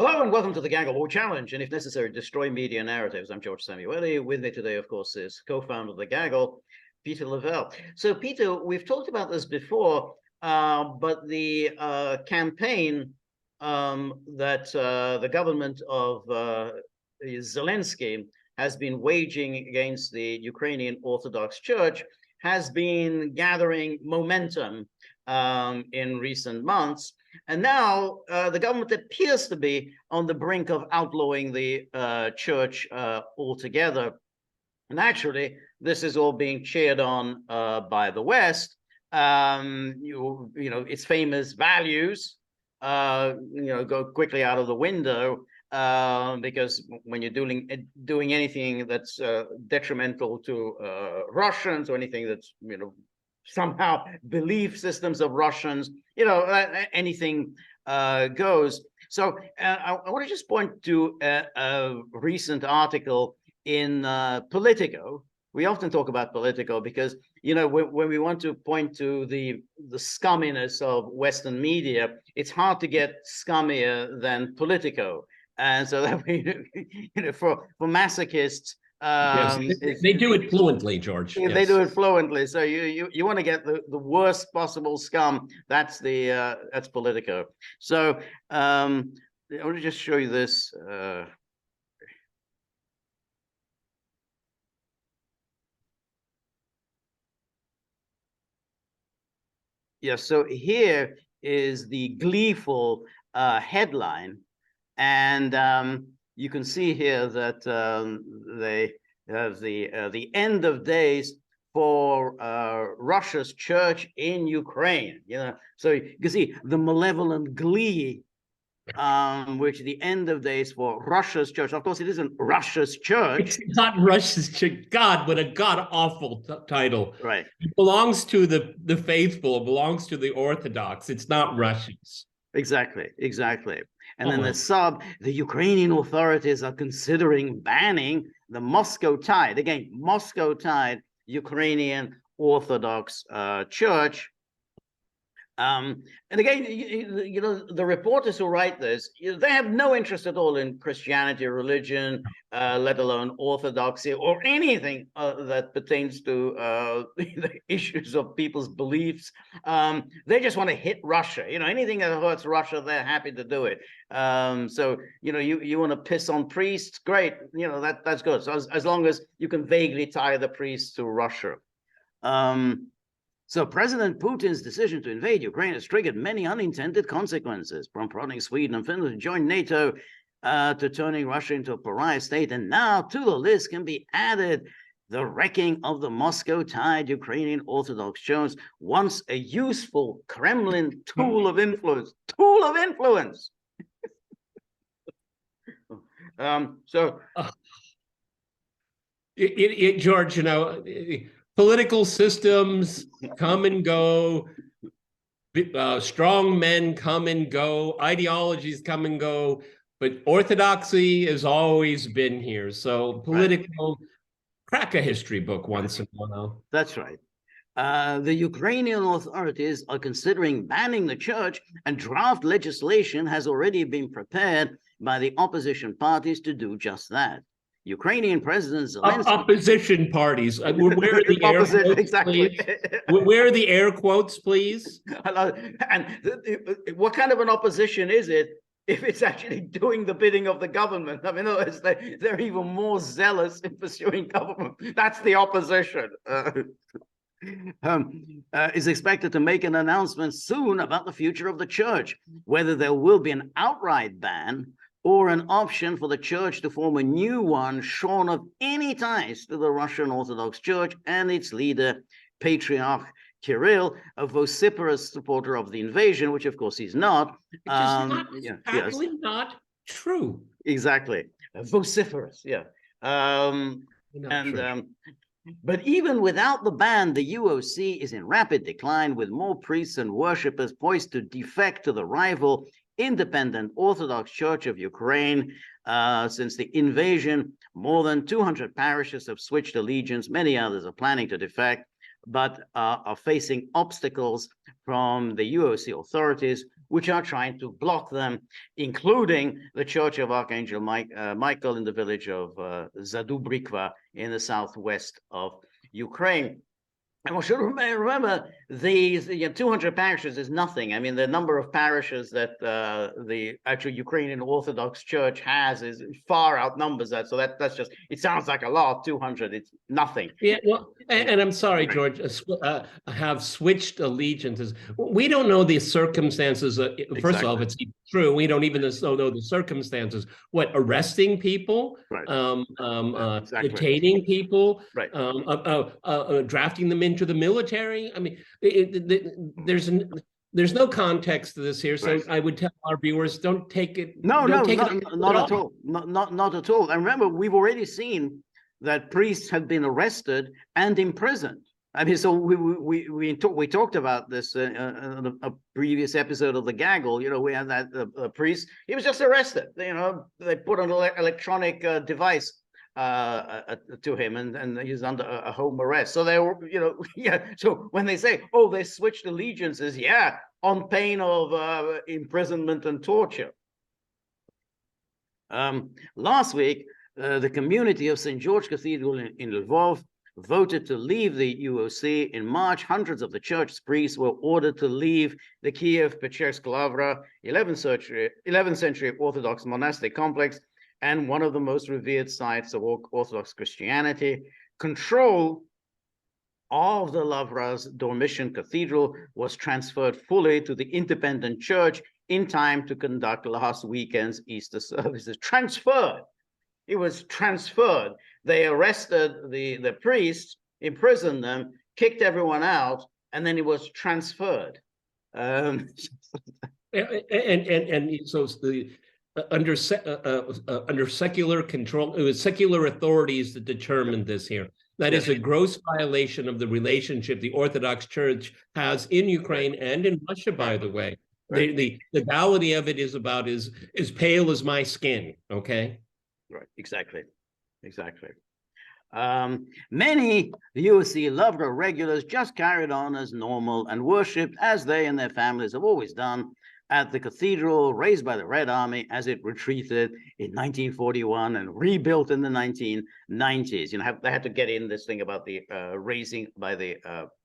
Hello and welcome to the Gaggle War Challenge, and if necessary, destroy media narratives. I'm George Szamuely. With me today, of course, is co-founder of the Gaggle, Peter Lavelle. So, Peter, we've talked about this before, but the campaign that the government of Zelensky has been waging against the Ukrainian Orthodox Church has been gathering momentum in recent months. And now the government appears to be on the brink of outlawing the church altogether. And actually, this is all being cheered on by the West. You know, its famous values, go quickly out of the window because when you're doing anything that's detrimental to Russians or anything that's, somehow belief systems of Russians, anything goes. So I want to just point to a recent article in Politico. We often talk about Politico because, when we want to point to the scumminess of Western media, it's hard to get scummier than Politico. And so that we, for masochists, yes, they do it fluently, George. Yes. They do it fluently. So you want to get the worst possible scum. That's Politico. So I want to just show you this. So here is the gleeful headline, and you can see here that they have the end of days for Russia's church in Ukraine. So you can see the malevolent glee, which the end of days for Russia's church. Of course, it isn't Russia's church. It's not Russia's church. God, what a god-awful title. Right. It belongs to the faithful. It belongs to the Orthodox. It's not Russians. Exactly. And then the Ukrainian authorities are considering banning the Moscow-tied, again, Moscow-tied Ukrainian Orthodox Church. And again, the reporters who write this, they have no interest at all in Christianity or religion, let alone orthodoxy or anything that pertains to the issues of people's beliefs. They just want to hit Russia. Anything that hurts Russia, they're happy to do it. So you want to piss on priests, great. That's good. So as long as you can vaguely tie the priests to Russia. So President Putin's decision to invade Ukraine has triggered many unintended consequences, from prodding Sweden and Finland to join NATO to turning Russia into a pariah state. And now to the list can be added the wrecking of the Moscow-tied Ukrainian Orthodox Church, once a useful Kremlin tool of influence. George, political systems come and go, strong men come and go, ideologies come and go, but orthodoxy has always been here. So political, crack a history book once in a while. That's right. The Ukrainian authorities are considering banning the church, and draft legislation has already been prepared by the opposition parties to do just that. Ukrainian President Zelensky. Opposition parties. Where are the air quotes, exactly. Please? Where are the air quotes, please? And what kind of an opposition is it if it's actually doing the bidding of the government? I mean, they're even more zealous in pursuing government. That's the opposition. Is expected to make an announcement soon about the future of the church, whether there will be an outright ban or an option for the church to form a new one shorn of any ties to the Russian Orthodox Church and its leader, Patriarch Kirill, a vociferous supporter of the invasion, which of course he's not. Which is not true. Exactly. Vociferous, yeah. But even without the ban, the UOC is in rapid decline, with more priests and worshippers poised to defect to the rival Independent Orthodox Church of Ukraine. Since the invasion, more than 200 parishes have switched allegiance. Many others are planning to defect, but are facing obstacles from the UOC authorities, which are trying to block them, including the Church of Archangel Michael in the village of Zadubrikva in the southwest of Ukraine. And we should remember these 200 parishes is nothing. I mean, the number of parishes that the actual Ukrainian Orthodox Church has is far outnumbers that. So that's just, it sounds like a lot, 200, it's nothing. Yeah, well, and I'm sorry, George, have switched allegiances. We don't know the circumstances. First of all, if it's true, we don't even know the circumstances. What, arresting people, right. Detaining people, right. Drafting them into the military. I mean, there's no context to this here, so right. I would tell our viewers, don't take it. Not at all. Not at all. And remember, we've already seen that priests have been arrested and imprisoned. I mean, so we talked about this in a previous episode of the Gaggle. You know, we had that priest. He was just arrested. You know, they put an electronic device to him, and he's under a home arrest. So they were, you know, yeah. So when they say, oh, they switched allegiances, yeah, on pain of imprisonment and torture. Last week, the community of St. George Cathedral in Lvov voted to leave the UOC. In March, hundreds of the church's priests were ordered to leave the Kiev-Pechersk Lavra, 11th century Orthodox monastic complex, and one of the most revered sites of Orthodox Christianity. Control of the Lavra's Dormition Cathedral was transferred fully to the independent church in time to conduct last weekend's Easter services. Transferred. It was transferred. They arrested the priests, imprisoned them, kicked everyone out, and then it was transferred. And so the under secular control, it was secular authorities that determined this here. That is a gross violation of the relationship the Orthodox Church has in Ukraine and in Russia, by the way. Right. The legality of it is about as pale as my skin, okay? Right, exactly. Many UOC Lavra regulars just carried on as normal and worshipped as they and their families have always done at the cathedral raised by the Red Army as it retreated in 1941 and rebuilt in the 1990s. You know, they had to get in this thing about the raising by the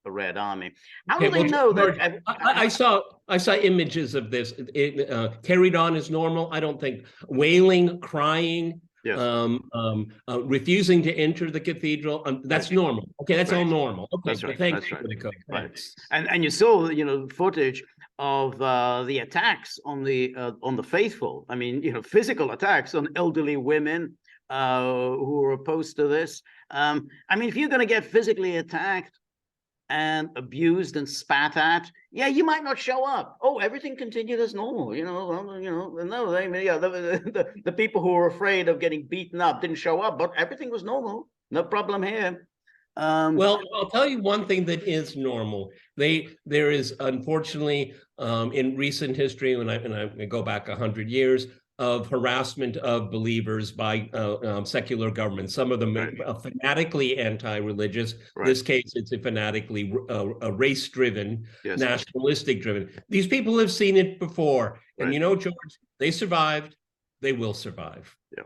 Red Army. How do they know that? I saw images of this. Carried on as normal. I don't think wailing, crying. Yes. Refusing to enter the cathedral. That's normal. Okay, that's all normal. Okay, that's right. Thanks for the code. Thanks. And you saw, you know, footage of the attacks on the faithful. I mean, you know, physical attacks on elderly women who were opposed to this. I mean, if you're going to get physically attacked and abused and spat at, yeah, you might not show up. Oh, everything continued as normal. No, I mean, yeah, the people who were afraid of getting beaten up didn't show up, but everything was normal. No problem here. Well, I'll tell you one thing that is normal. There is, unfortunately, in recent history, when I go back 100 years, of harassment of believers by secular governments. Some of them are fanatically anti-religious. Right. In this case, it's a fanatically race-driven, yes, nationalistic-driven. These people have seen it before. And you know, George, they survived. They will survive. Yeah.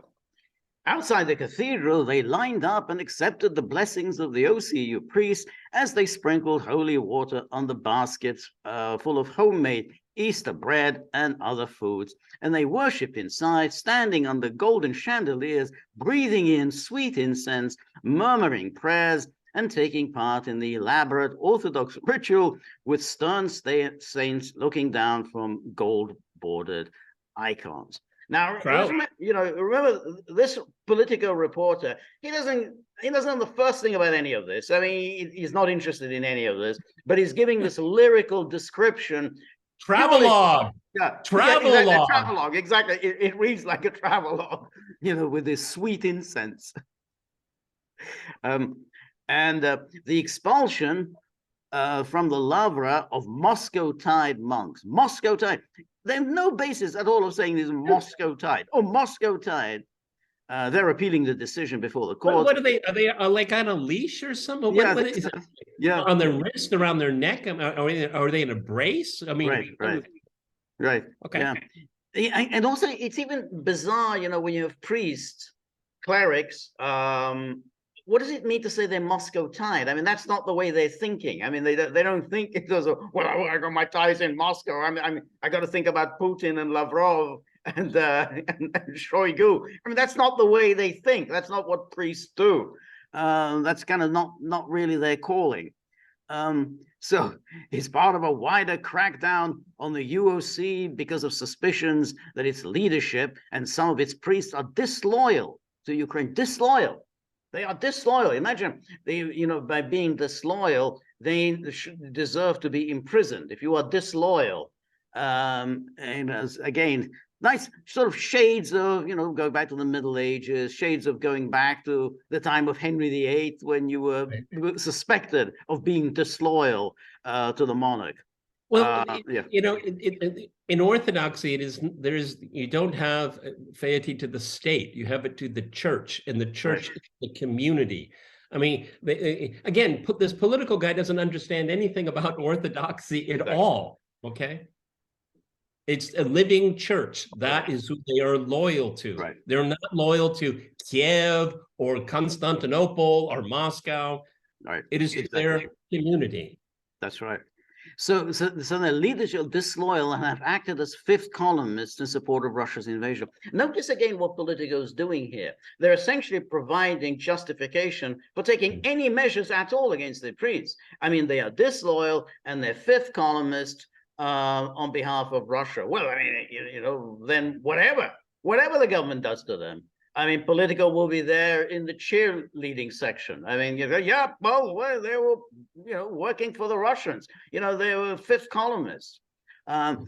Outside the cathedral, they lined up and accepted the blessings of the OCU priests as they sprinkled holy water on the baskets full of homemade Easter bread and other foods. And they worshiped inside, standing under golden chandeliers, breathing in sweet incense, murmuring prayers, and taking part in the elaborate Orthodox ritual with stern saints looking down from gold-bordered icons. Now, you know, remember this Politico reporter, he doesn't know the first thing about any of this. I mean, he's not interested in any of this, but he's giving this lyrical description. Travelogue. Yeah, travelogue. Travelogue, exactly. It reads like a travelogue, you know, with this sweet incense. And the expulsion from the Lavra of Moscow-Tide monks. Moscow-Tide. They have no basis at all of saying this is Moscow-Tide. Oh, Moscow-Tide. They're appealing the decision before the court. What are they? Are they like on a leash or something? Yeah, what is yeah. On their wrist, around their neck? Are they in a brace? I mean, right. Right. Okay. Yeah. And also, it's even bizarre, when you have priests, clerics. What does it mean to say they're Moscow tied? I mean, that's not the way they're thinking. I mean, they don't think it goes, well, I got my ties in Moscow. I got to think about Putin and Lavrov and Shoigu. I mean, that's not the way they think. That's not what priests do. That's kind of not really their calling. So it's part of a wider crackdown on the UOC because of suspicions that its leadership and some of its priests are disloyal to Ukraine. Disloyal. They are disloyal. Imagine by being disloyal, they deserve to be imprisoned. If you are disloyal, and again, nice sort of shades of, go back to the Middle Ages, shades of going back to the time of Henry VIII when you were suspected of being disloyal to the monarch. Well, Yeah. In Orthodoxy, you don't have fealty to the state. You have it to the church, and the church is the community. I mean, again, this political guy doesn't understand anything about Orthodoxy at all. Okay. It's a living church. That is who they are loyal to. Right. They're not loyal to Kiev or Constantinople or Moscow. Right. It is their community. That's right. So their leaders are disloyal and have acted as fifth columnists in support of Russia's invasion. Notice again what Politico is doing here. They're essentially providing justification for taking any measures at all against the priests. I mean, they are disloyal and they're fifth columnists on behalf of Russia. Well, I mean, then whatever the government does to them. I mean, Politico will be there in the cheerleading section. I mean, yeah, well, they were, working for the Russians. They were fifth columnists. That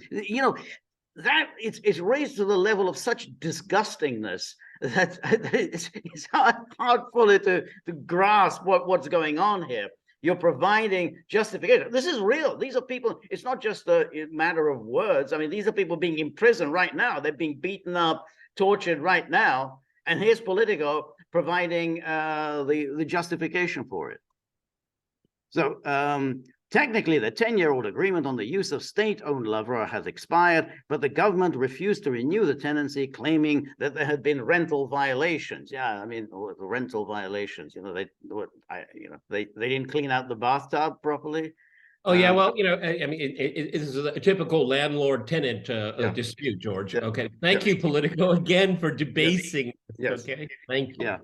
it's raised to the level of such disgustingness that it's hard fully to grasp what's going on here. You're providing justification. This is real. These are people. It's not just a matter of words. I mean, these are people being imprisoned right now. They're being beaten up, tortured right now. And here's Politico providing the justification for it. So technically, the 10-year-old agreement on the use of state-owned Lavra has expired, but the government refused to renew the tenancy, claiming that there had been rental violations. Yeah, I mean, rental violations. They didn't clean out the bathtub properly. Oh yeah, well, I mean, it is a typical landlord-tenant dispute, George. Yeah. Okay, thank you, Politico, again for debasing. Yes. Okay, thank you. Yeah.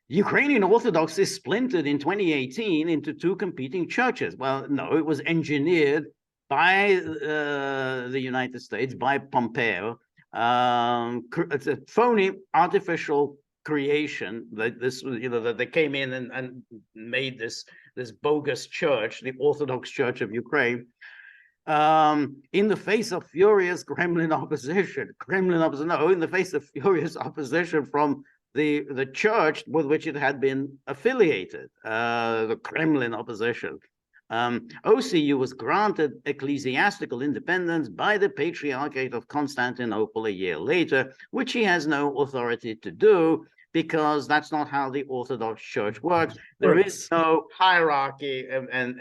Ukrainian Orthodoxy splintered in 2018 into two competing churches. Well, no, it was engineered by the United States, by Pompeo. It's a phony, artificial creation that that they came in and made this bogus church, the Orthodox Church of Ukraine, in the face of furious Kremlin opposition. In the face of furious opposition from the church with which it had been affiliated, the Kremlin opposition. OCU was granted ecclesiastical independence by the Patriarchate of Constantinople a year later, which he has no authority to do, because that's not how the Orthodox Church works. There is no hierarchy and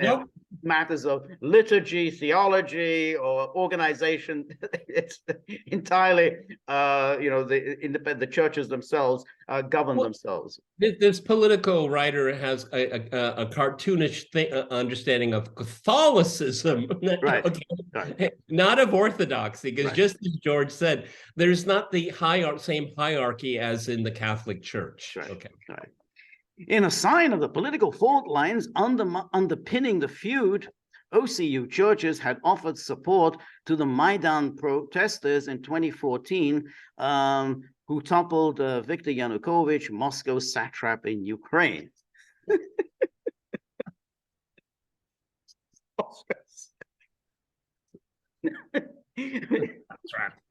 matters of liturgy, theology, or organization. It's entirely, the churches themselves govern themselves. This Politico writer has a cartoonish understanding of Catholicism, right? Okay. Right. Not of Orthodoxy, because just as George said, there's not the same hierarchy as in the Catholic Church. Right. Okay. Right. In a sign of the political fault lines underpinning the feud, OCU churches had offered support to the Maidan protesters in 2014, who toppled Viktor Yanukovych, Moscow's satrap in Ukraine.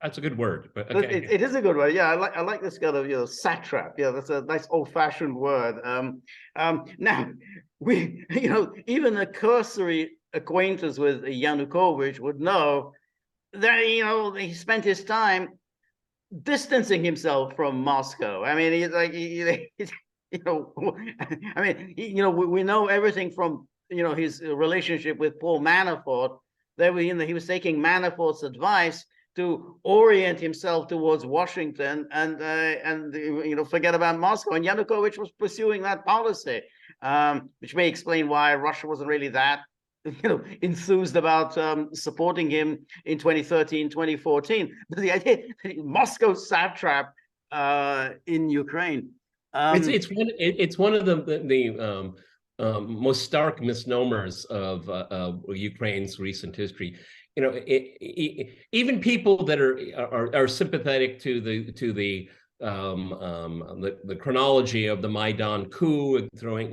That's a good word, but okay. It is a good word. Yeah, I like this kind of satrap. Yeah, that's a nice old-fashioned word. Now we even a cursory acquaintance with Yanukovych would know that he spent his time distancing himself from Moscow. I mean, he's like we know everything from his relationship with Paul Manafort They were, he was taking Manafort's advice to orient himself towards Washington and forget about Moscow. And Yanukovych was pursuing that policy, which may explain why Russia wasn't really that enthused about supporting him in 2013, 2014. But the idea, Moscow satrap in Ukraine. It's one of the most stark misnomers of Ukraine's recent history. Even people that are sympathetic to the chronology of the Maidan coup,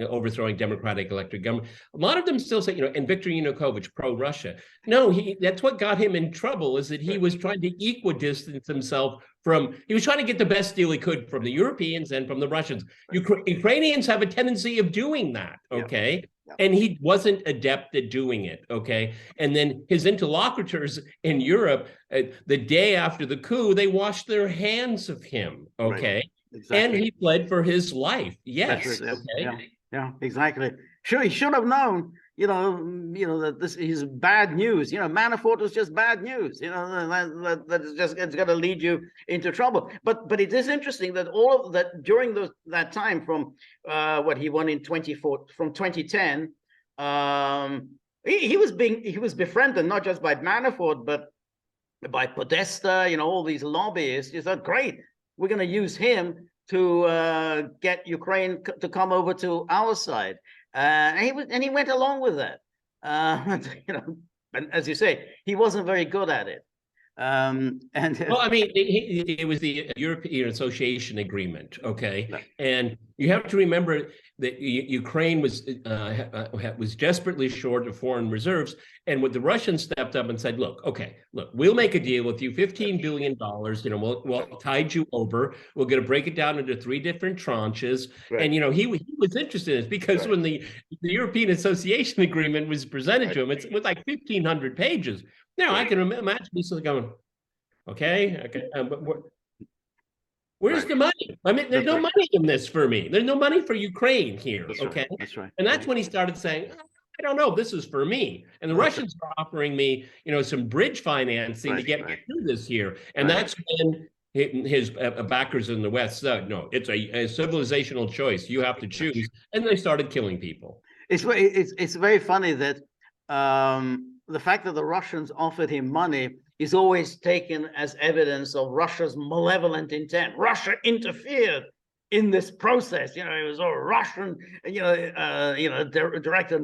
overthrowing democratic elected government, a lot of them still say, and Viktor Yanukovych, pro-Russia. No, that's what got him in trouble, is that he was trying to equidistance himself he was trying to get the best deal he could from the Europeans and from the Russians. Ukrainians have a tendency of doing that, okay? Yeah. And he wasn't adept at doing it, okay? And then his interlocutors in Europe, the day after the coup, they washed their hands of him, okay? Right. Exactly. And he fled for his life, yes, right. Okay? Yeah, exactly. Sure, he should have known, that this is bad news. Manafort was just bad news. It's going to lead you into trouble. But it is interesting that all of that during that time from what he won in 2010, he was befriended not just by Manafort but by Podesta. All these lobbyists. He thought, great, we're going to use him to get Ukraine to come over to our side. And he went along with that. And as you say, he wasn't very good at it. Well, I mean, it was the European Association Agreement, okay? Right. And you have to remember that Ukraine was desperately short of foreign reserves, and what the Russians stepped up and said, look, we'll make a deal with you, $15 billion, we'll tide you over, we're going to break it down into 3 different tranches. Right. And, he was interested in it because when the European Association Agreement was presented to him, it was like 1,500 pages. Now, I can imagine this going, okay, but where's the money? I mean, there's no money in this for me. There's no money for Ukraine here, okay? That's right. And that's when he started saying, I don't know, this is for me. And the Russians are offering me, some bridge financing to get me through this here. And that's when his backers in the West said, no, it's a civilizational choice. You have to choose. And they started killing people. It's very funny that the fact that the Russians offered him money is always taken as evidence of Russia's malevolent intent. Russia interfered in this process. It was all Russian, directed,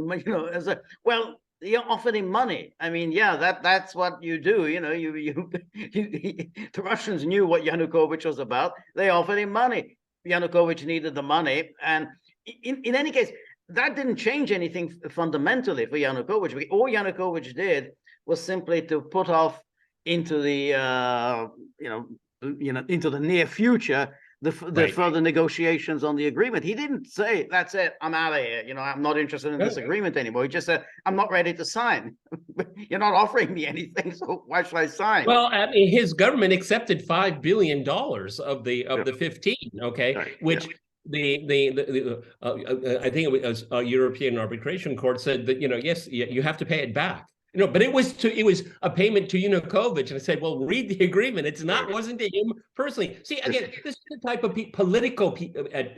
well, you offered him money. I mean, that's what you do. The Russians knew what Yanukovych was about. They offered him money. Yanukovych needed the money. And in any case, that didn't change anything fundamentally for Yanukovych. All Yanukovych did was simply to put off into the into the near future the further negotiations on the agreement. He didn't say, that's it, I'm out of here. I'm not interested in this agreement anymore. He just said, I'm not ready to sign. You're not offering me anything, so why should I sign? Well, I mean, his government accepted $5 billion of the 15, okay, which. I think it was a European Arbitration Court said that, yes, you have to pay it back. But it was a payment to Yanukovych, and I said, well, read the agreement. Wasn't to him personally. See, again, this is the type of political people at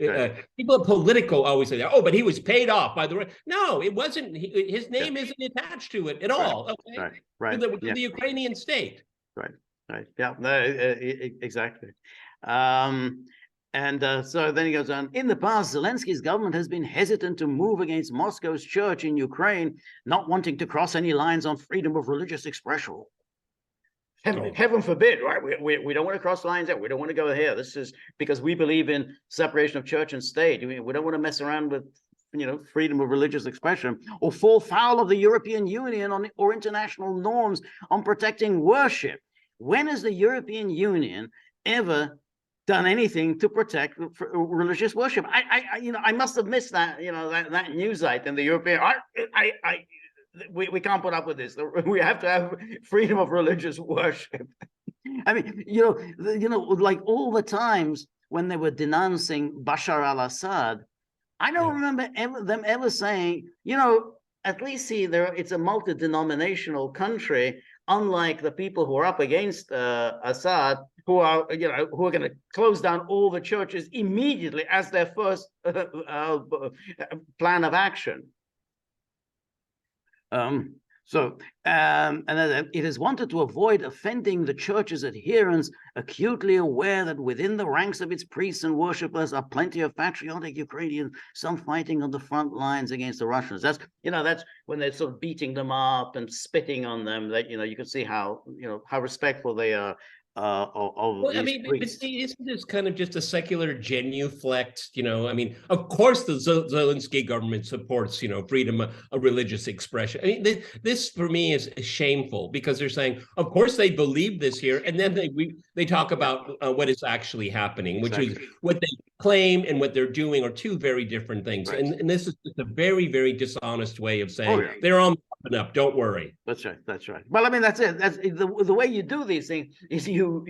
Politico always say that. Oh, but he was paid off by the. No, it wasn't. His name isn't attached to it at all. Okay, to the Ukrainian state. Right. Yeah. No, exactly. And so then he goes on, in the past, Zelensky's government has been hesitant to move against Moscow's church in Ukraine, not wanting to cross any lines on freedom of religious expression. Heaven forbid, right? We don't want to cross lines there. We don't want to go here. This is because we believe in separation of church and state. We don't want to mess around with, freedom of religious expression or fall foul of the European Union or international norms on protecting worship. When has the European Union ever done anything to protect religious worship? I must have missed that, that news item. The European, we can't put up with this. We have to have freedom of religious worship. I mean, like all the times when they were denouncing Bashar al-Assad, I don't remember them ever saying, at least see it's a multi-denominational country, unlike the people who are up against Assad, who are going to close down all the churches immediately as their first plan of action. And it is wanted to avoid offending the church's adherents, acutely aware that within the ranks of its priests and worshippers are plenty of patriotic Ukrainians, some fighting on the front lines against the Russians. That's when they're sort of beating them up and spitting on them. That you can see how respectful they are. Well, I mean, but see, isn't this kind of just a secular genuflect? I mean, of course, the Zelensky government supports, freedom of religious expression. I mean, this for me is shameful, because they're saying, of course, they believe this here, and then they talk about what is actually happening, which is what they claim and what they're doing are two very different things. Right. And this is just a very, very dishonest way of saying they're on up. Don't worry. That's right. That's right. Well, I mean, that's it. That's the way you do these things is you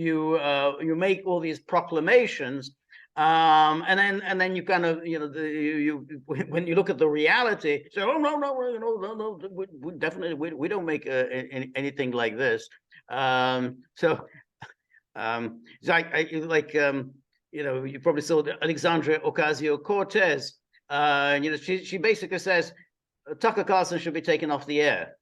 make all these proclamations, and then you kind of when you look at the reality, say, oh no, we definitely we don't make anything like this. So you probably saw Alexandria Ocasio-Cortez. She basically says Tucker Carlson should be taken off the air.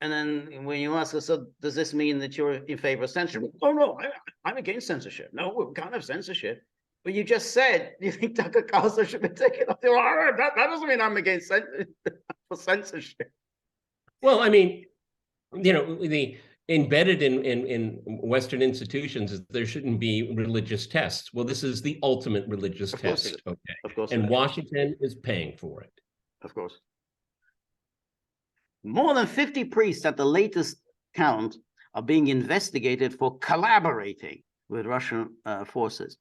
And then when you ask her, so does this mean that you're in favor of censorship? Oh, no, I'm against censorship. No, we can't have censorship. But you just said you think Tucker Carlson should be taken off the air. That doesn't mean I'm against censorship. Well, I mean, the embedded in Western institutions is there shouldn't be religious tests. Well, this is the ultimate religious test. Okay. Of course. And Washington is paying for it. Of course. More than 50 priests at the latest count are being investigated for collaborating with Russian forces.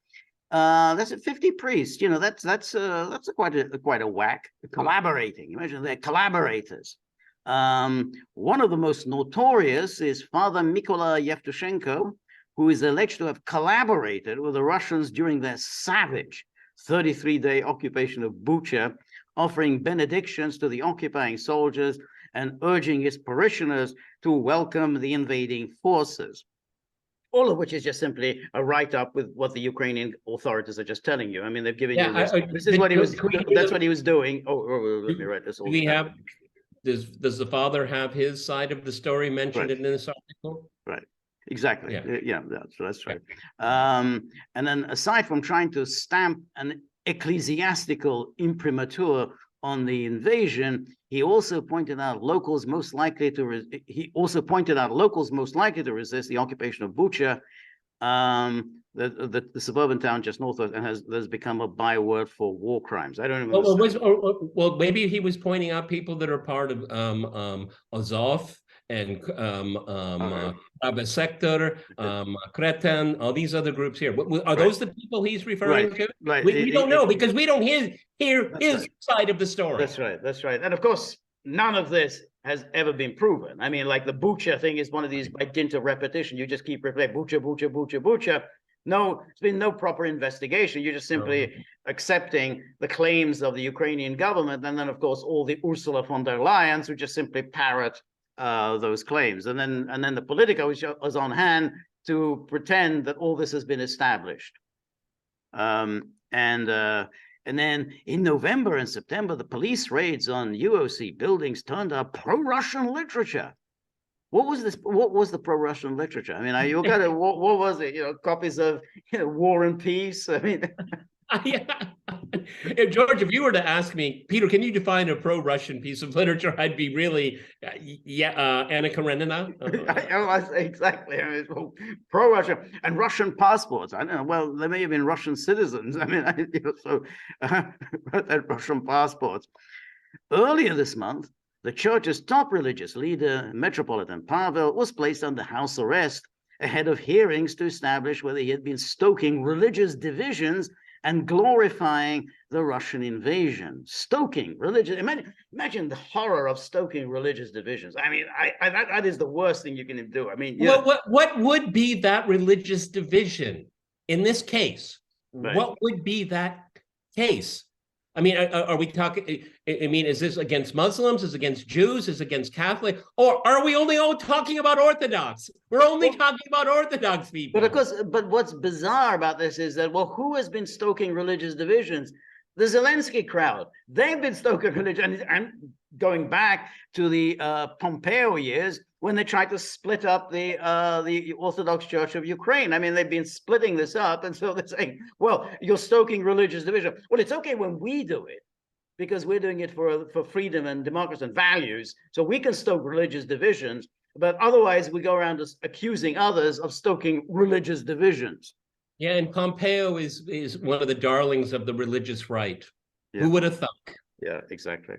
That's 50 priests. That's quite a whack. Collaborating. Imagine they're collaborators. One of the most notorious is Father Mykola Yevtushenko, who is alleged to have collaborated with the Russians during their savage 33-day occupation of Bucha, offering benedictions to the occupying soldiers and urging his parishioners to welcome the invading forces. All of which is just simply a write-up with what the Ukrainian authorities are just telling you. I mean, they've given you this. This is what he was. That's what he was doing. Let me write this. Do we have? Does the father have his side of the story mentioned in this article? Right. Exactly. Yeah. That's right. And then, aside from trying to stamp an ecclesiastical imprimatur on the invasion, he also pointed out locals most likely to resist the occupation of Bucha, the suburban town just north of, and has become a byword for war crimes. I don't even. Well, maybe he was pointing out people that are part of Azov and Fabricated, Cretan, all these other groups here. Are those the people he's referring to? Right. We don't know, because we don't hear his side of the story. That's right. And of course, none of this has ever been proven. I mean, like the Bucha thing is one of these by dint of repetition. You just keep repeating Bucha. No, there's been no proper investigation. You're just simply accepting the claims of the Ukrainian government. And then, of course, all the Ursula von der Leyens who just simply parrot those claims. And then the Politico was on hand to pretend that all this has been established. And then in November and September, the police raids on UOC buildings turned up pro-Russian literature. What was this? What was the pro-Russian literature? I mean, what was it? Copies of War and Peace. I mean, George, if you were to ask me, Peter, can you define a pro-Russian piece of literature? I'd be really, Anna Karenina. Exactly. I mean, pro-Russian and Russian passports. I don't know. Well, they may have been Russian citizens. I mean, Russian passports. Earlier this month, the church's top religious leader, Metropolitan Pavel, was placed under house arrest ahead of hearings to establish whether he had been stoking religious divisions and glorifying the Russian invasion. Stoking religious. Imagine the horror of stoking religious divisions. I mean, that is the worst thing you can do. I mean, what would be that religious division in this case? Right. What would be that case? I mean, are we talking? I mean, is this against Muslims? Is it against Jews? Is it against Catholic? Or are we only all talking about Orthodox? We're only talking about Orthodox people. But of course, but what's bizarre about this is that, well, who has been stoking religious divisions? The Zelensky crowd. They've been stoking religion, and going back to the Pompeo years when they tried to split up the Orthodox Church of Ukraine. I mean, they've been splitting this up, and so they're saying, well, you're stoking religious division. Well, it's okay when we do it, because we're doing it for freedom and democracy and values. So we can stoke religious divisions, but otherwise we go around accusing others of stoking religious divisions. Yeah, and Pompeo is one of the darlings of the religious right. Yeah. Who would have thunk? Yeah, exactly.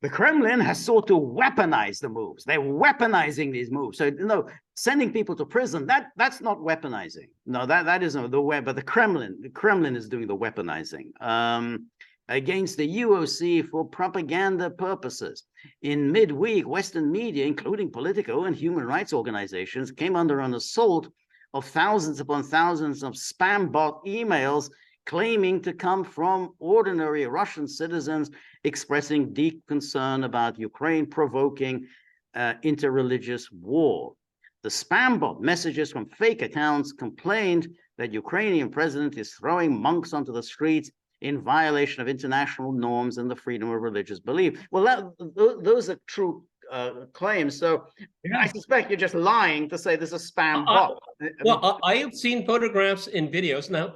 The Kremlin has sought to weaponize the moves. They're weaponizing these moves. So, no, sending people to prison, that's not weaponizing. No, that isn't the way, but the Kremlin is doing the weaponizing against the UOC for propaganda purposes. In midweek, Western media, including political and human rights organizations, came under an assault of thousands upon thousands of spam bot emails claiming to come from ordinary Russian citizens expressing deep concern about Ukraine provoking interreligious war. The spam bot messages from fake accounts complained that Ukrainian president is throwing monks onto the streets in violation of international norms and the freedom of religious belief. Well, those are true claims. So yeah. I suspect you're just lying to say there's a spam bot. Well, I have seen photographs and videos. Now,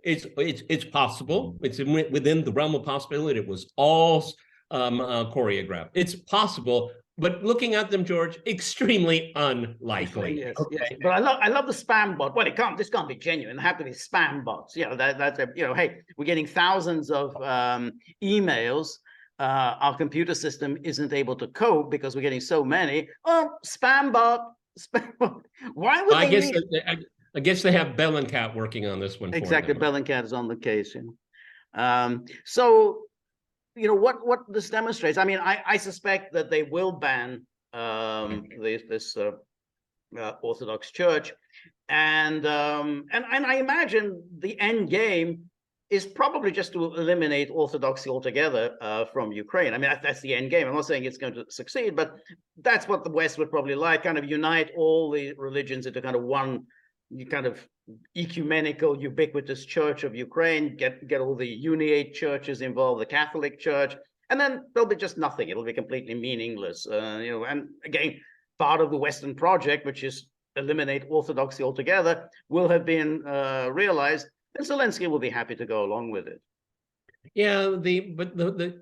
it's possible. It's within the realm of possibility. It was all choreographed. It's possible, but looking at them, George, extremely unlikely. Yes, okay. Yes. But I love the spam bot. Well, this can't be genuine. It have to be spam bots. You know, that's hey, we're getting thousands of emails. Our computer system isn't able to cope because we're getting so many. Oh, spam bot. Why would I guess they have Bellingcat working on this one. Exactly, Bellingcat is on the case. You know. So, you know what this demonstrates. I mean, I suspect that they will ban this Orthodox Church, and I imagine the end game is probably just to eliminate Orthodoxy altogether from Ukraine. I mean, that's the end game. I'm not saying it's going to succeed, but that's what the West would probably like, kind of unite all the religions into kind of one kind of ecumenical, ubiquitous church of Ukraine, get all the uniate churches involved, the Catholic Church, and then there'll be just nothing. It'll be completely meaningless. You know, and again, part of the Western project, which is eliminate Orthodoxy altogether, will have been realized. And Zelensky will be happy to go along with it. Yeah,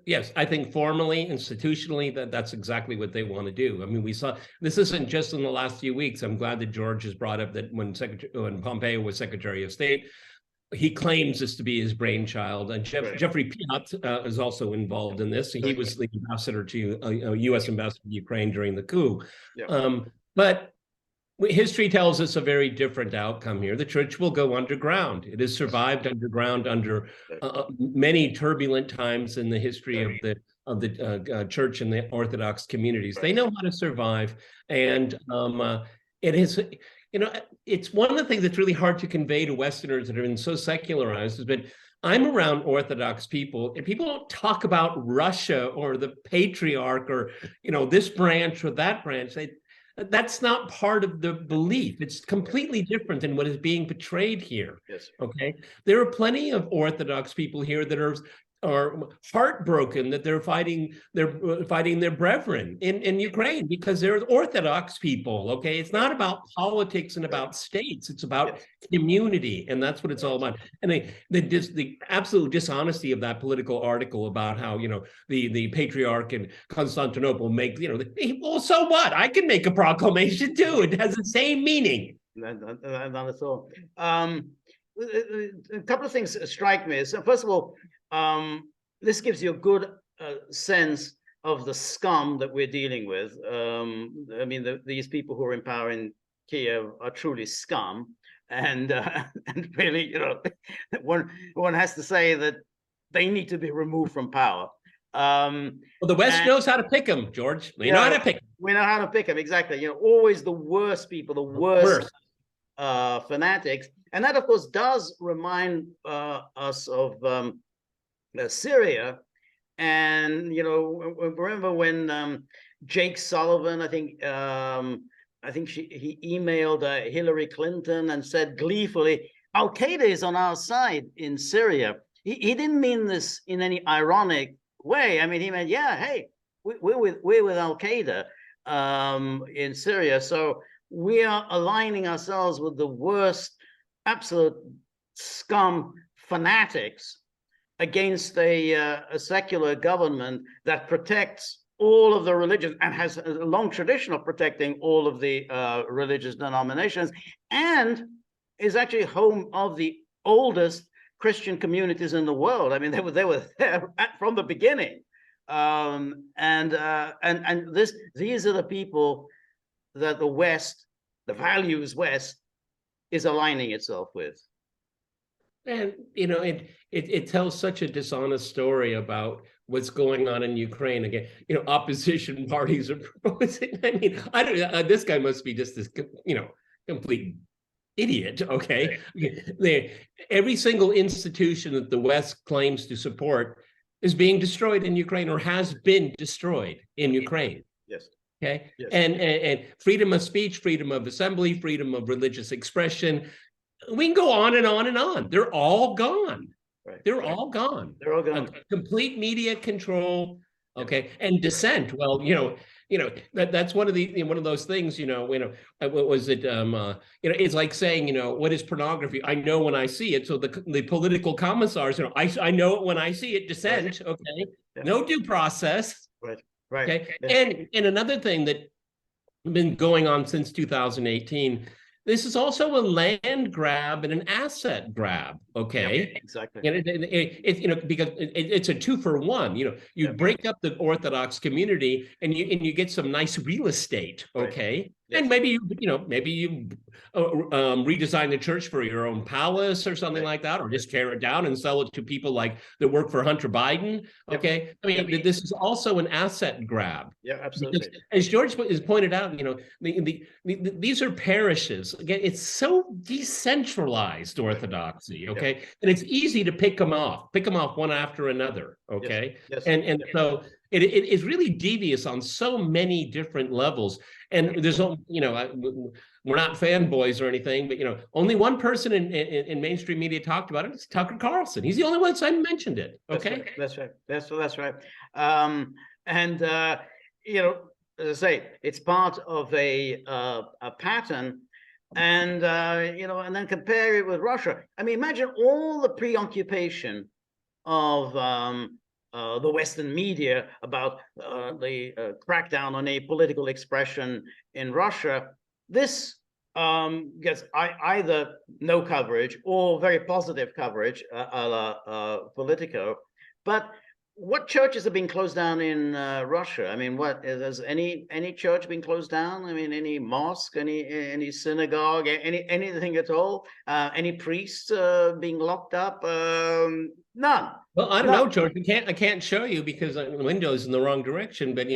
yes, I think formally, institutionally, that's exactly what they want to do. I mean, we saw this isn't just in the last few weeks. I'm glad that George has brought up that when Pompeo was Secretary of State, he claims this to be his brainchild. And Jeffrey Piat is also involved in this. He was the ambassador to U.S. ambassador to Ukraine during the coup. Yeah. But history tells us a very different outcome here. The church will go underground. It has survived underground under many turbulent times in the history of the church and the Orthodox communities. They know how to survive, and it is, you know, it's one of the things that's really hard to convey to Westerners that have been so secularized. Has been, I'm around Orthodox people, and people don't talk about Russia or the patriarch or, you know, this branch or that branch. That's not part of the belief. It's completely different than what is being portrayed here. Yes. Okay. There are plenty of Orthodox people here that are heartbroken that they're fighting their brethren in Ukraine because they're Orthodox people. Okay. It's not about politics and about states. It's about community. And that's what it's all about. And the absolute dishonesty of that political article about how, you know, the patriarch in Constantinople make, you know, well, so what? I can make a proclamation too. It has the same meaning. Not at all. A couple of things strike me. So first of all, this gives you a good sense of the scum that we're dealing with. I mean, these people who are in power in Kiev are truly scum, and really, you know, one has to say that they need to be removed from power. Well, the West knows how to pick them, George. We know how to pick them. We know how to pick them, exactly. You know, always the worst people, the worst fanatics. And that, of course, does remind us of Syria. And, remember when Jake Sullivan, I think he emailed Hillary Clinton and said gleefully, Al-Qaeda is on our side in Syria. He didn't mean this in any ironic way. I mean, he meant, yeah, hey, we're with Al-Qaeda in Syria. So we are aligning ourselves with the worst absolute scum fanatics against a secular government that protects all of the religions and has a long tradition of protecting all of the religious denominations, and is actually home of the oldest Christian communities in the world. I mean, they were there from the beginning, and these are the people that the West, the values West, is aligning itself with. And it tells such a dishonest story about what's going on in Ukraine. Again, opposition parties are proposing. I mean, I don't. This guy must be just this, complete idiot. Okay, every single institution that the West claims to support is being destroyed in Ukraine, or has been destroyed in Ukraine. Yes. Okay. Yes. And freedom of speech, freedom of assembly, freedom of religious expression. We can go on and on and on. They're all gone. Right. They're all gone. They're all gone. Complete media control. Okay. And dissent. Well, that's one of those things. What was it? It's like saying, what is pornography? I know when I see it. So the political commissars, I know it when I see it. Dissent. Right. Okay. Yeah. No due process. Right. Right. Okay. Yeah. And another thing that has been going on since 2018. This is also a land grab and an asset grab. Okay, yeah, exactly. Because it's a 2-for-1. You break up the Orthodox community, and you get some nice real estate. Okay, right. Yes. And maybe you redesign the church for your own palace or something like that, or just tear it down and sell it to people like that work for Hunter Biden. Okay, yep. I mean, this is also an asset grab. Yeah, absolutely. Because, as George has pointed out, these are parishes. Again, it's so decentralized orthodoxy. Okay, yep. And it's easy to pick them off one after another. Okay, yes. And so it is really devious on so many different levels. And there's, we're not fanboys or anything, but only one person in mainstream media talked about it. It's Tucker Carlson. He's the only one that mentioned it. Okay, that's right. That's right. As I say, it's part of a pattern. And and then compare it with Russia. I mean, imagine all the preoccupation of the Western media about the crackdown on a political expression in Russia. This gets either no coverage or very positive coverage, a la Politico. But what churches are being closed down in Russia? I mean, has any church been closed down? I mean, any mosque, any synagogue, anything at all? Any priests being locked up? None. Well, I don't know, George. I can't show you because the window's in the wrong direction. But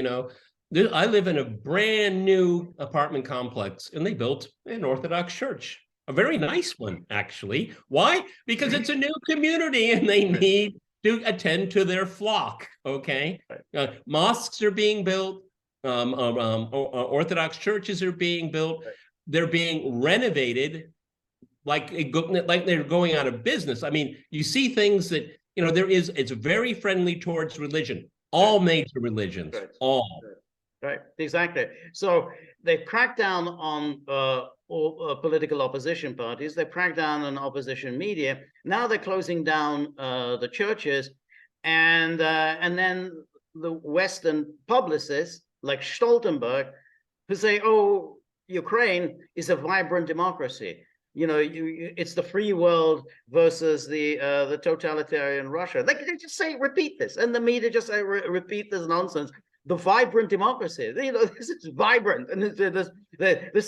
I live in a brand new apartment complex, and they built an Orthodox church, a very nice one, actually. Why? Because it's a new community, and they need to attend to their flock. Okay, mosques are being built. Orthodox churches are being built. They're being renovated, like they're going out of business. I mean, you see things that it's very friendly towards religion. All major religions, all. Right, exactly. So they've cracked down on all political opposition parties. They've cracked down on opposition media. Now they're closing down the churches, and then the Western publicists like Stoltenberg, who say, "Oh, Ukraine is a vibrant democracy. It's the free world versus the totalitarian Russia." They just say, repeat this, and the media just say, repeat this nonsense. The vibrant democracy, this is vibrant, and this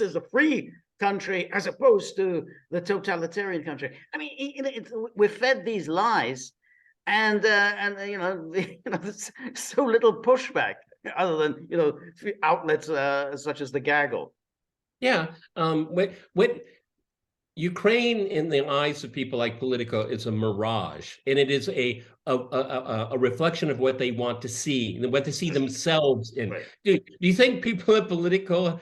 is a free country as opposed to the totalitarian country. I mean, we're fed these lies, and there's so little pushback other than outlets such as the gaggle. Yeah. Ukraine, in the eyes of people like Politico, is a mirage, and it is a reflection of what they want to see, and what to see themselves in. Right. Do you think people at Politico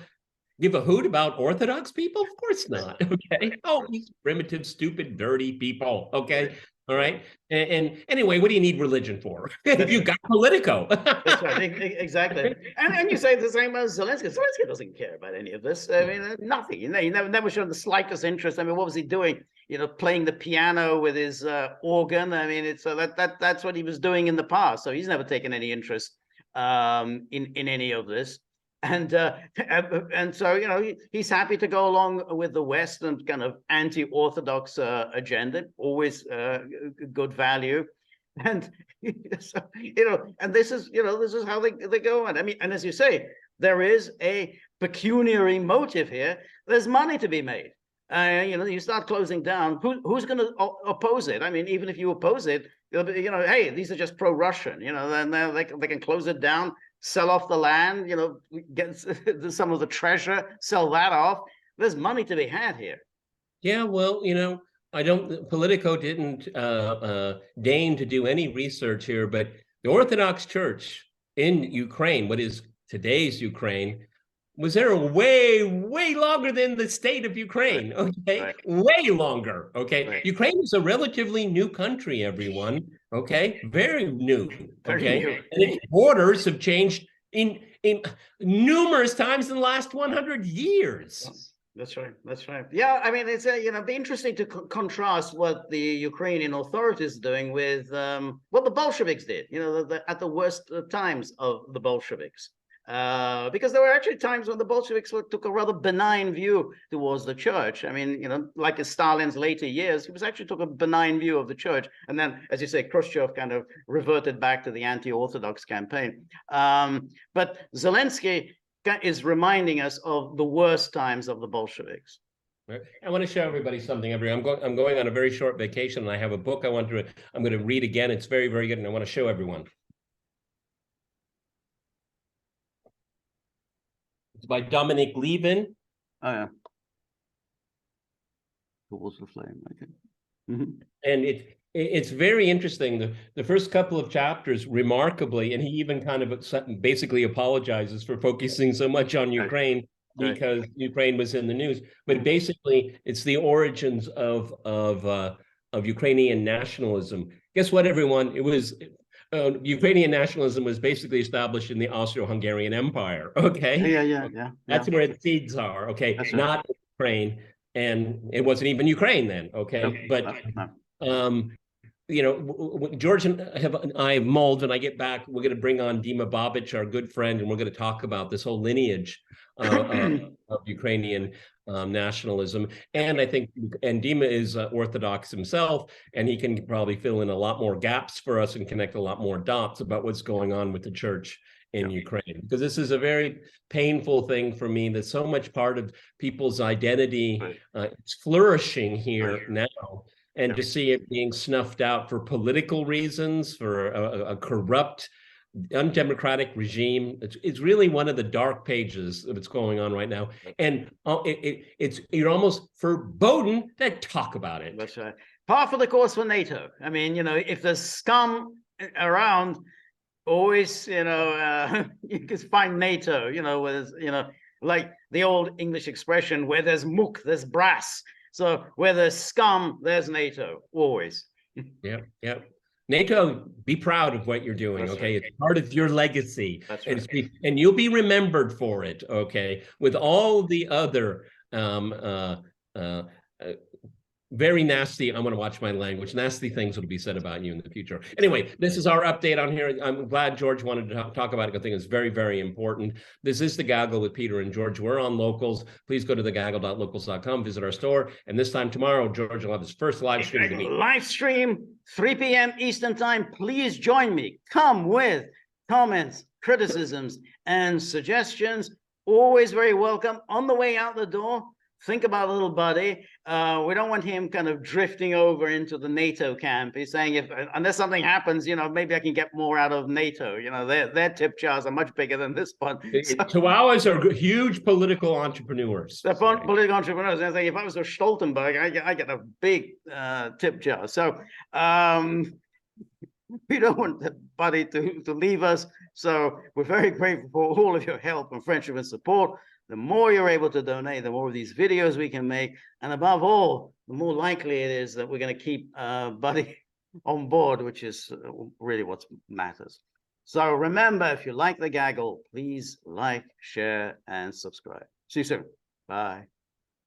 give a hoot about Orthodox people? Of course not. Okay. Oh, these primitive, stupid, dirty people. Okay. All right. And anyway, what do you need religion for if you got Politico? That's right. Exactly. And you say the same as Zelensky. Zelensky doesn't care about any of this. I mean, nothing. You know, he never showed the slightest interest. I mean, what was he doing? You know, playing the piano with his organ. I mean, it's that's what he was doing in the past. So he's never taken any interest in any of this. And so, you know, he's happy to go along with the West and kind of anti-Orthodox agenda, always good value. And so, you know, and this is how they go on. I mean, and as you say, there is a pecuniary motive here. There's money to be made. You know, you start closing down. Who's going to oppose it? I mean, even if you oppose it, you know, hey, these are just pro-Russian. You know, then they can close it down, sell off the land, you know, get some of the treasure, sell that off. There's money to be had here. Yeah, well, you know, Politico didn't deign to do any research here, but the Orthodox Church in Ukraine, what is today's Ukraine, was there way, way longer than the state of Ukraine, okay? Right. Way longer, okay? Right. Ukraine is a relatively new country, everyone, okay? Very new, okay? Very new. And its borders have changed in numerous times in the last 100 years. Yes, that's right. That's right. Yeah, I mean, it's you know, be interesting to contrast what the Ukrainian authorities are doing with what the Bolsheviks did. You know, at the worst times of the Bolsheviks. Because there were actually times when the Bolsheviks took a rather benign view towards the church. I mean, you know, like in Stalin's later years, he actually took a benign view of the church. And then, as you say, Khrushchev kind of reverted back to the anti-Orthodox campaign. But Zelensky is reminding us of the worst times of the Bolsheviks. I want to show everybody something. I'm going on a very short vacation, and I have a book I'm going to read again. It's very, very good, and I want to show everyone. It's by Dominic Levin. Oh, yeah. Towards the flame, okay. Mm-hmm. And it's very interesting. The first couple of chapters, remarkably, and he even kind of basically apologizes for focusing so much on Ukraine because Ukraine was in the news. But basically, it's the origins of Ukrainian nationalism. Guess what, everyone? It was Ukrainian nationalism was basically established in the Austro-Hungarian Empire. Okay. Yeah. That's where its seeds are. Okay, that's not Ukraine, and it wasn't even Ukraine then. Okay, but you know, George and I have mulled. When I get back, we're going to bring on Dima Babic, our good friend, and we're going to talk about this whole lineage of Ukrainian nationalism. And I think, and Dima is Orthodox himself, and he can probably fill in a lot more gaps for us and connect a lot more dots about what's going on with the church in Ukraine, because this is a very painful thing for me. That's so much part of people's identity. It's flourishing here now. And to see it being snuffed out for political reasons, for a corrupt, undemocratic regime, it's really one of the dark pages of what's going on right now. And you're almost foreboding to talk about it. That's right. Par for the course for NATO. I mean, you know, if there's scum around, always, you know, you can find NATO. You know, with like the old English expression, where there's muck, there's brass. So where there's scum, there's NATO, always. Yeah. NATO, be proud of what you're doing, that's okay? Right. It's part of your legacy. That's right. And you'll be remembered for it, okay? With all the other very nasty, I'm going to watch my language, nasty things will be said about you in the future. Anyway, this is our update on here. I'm glad George wanted to talk about it. I think it's very, very important. This is The Gaggle with Peter and George. We're on Locals. Please go to thegaggle.locals.com, visit our store. And this time tomorrow, George will have his first live stream of the week. Live stream, 3 p.m. Eastern time. Please join me. Come with comments, criticisms, and suggestions. Always very welcome. On the way out the door, think about little buddy. We don't want him kind of drifting over into the NATO camp. He's saying, if unless something happens, maybe I can get more out of NATO. Their tip jars are much bigger than this one. So, Chihuahuas are huge political entrepreneurs. they're political entrepreneurs. I think if I was a Stoltenberg, I get a big tip jar. So we don't want the buddy to leave us. So we're very grateful for all of your help and friendship and support. The more you're able to donate, the more of these videos we can make. And above all, the more likely it is that we're going to keep Buddy on board, which is really what matters. So remember, if you like the gaggle, please like, share, and subscribe. See you soon. Bye.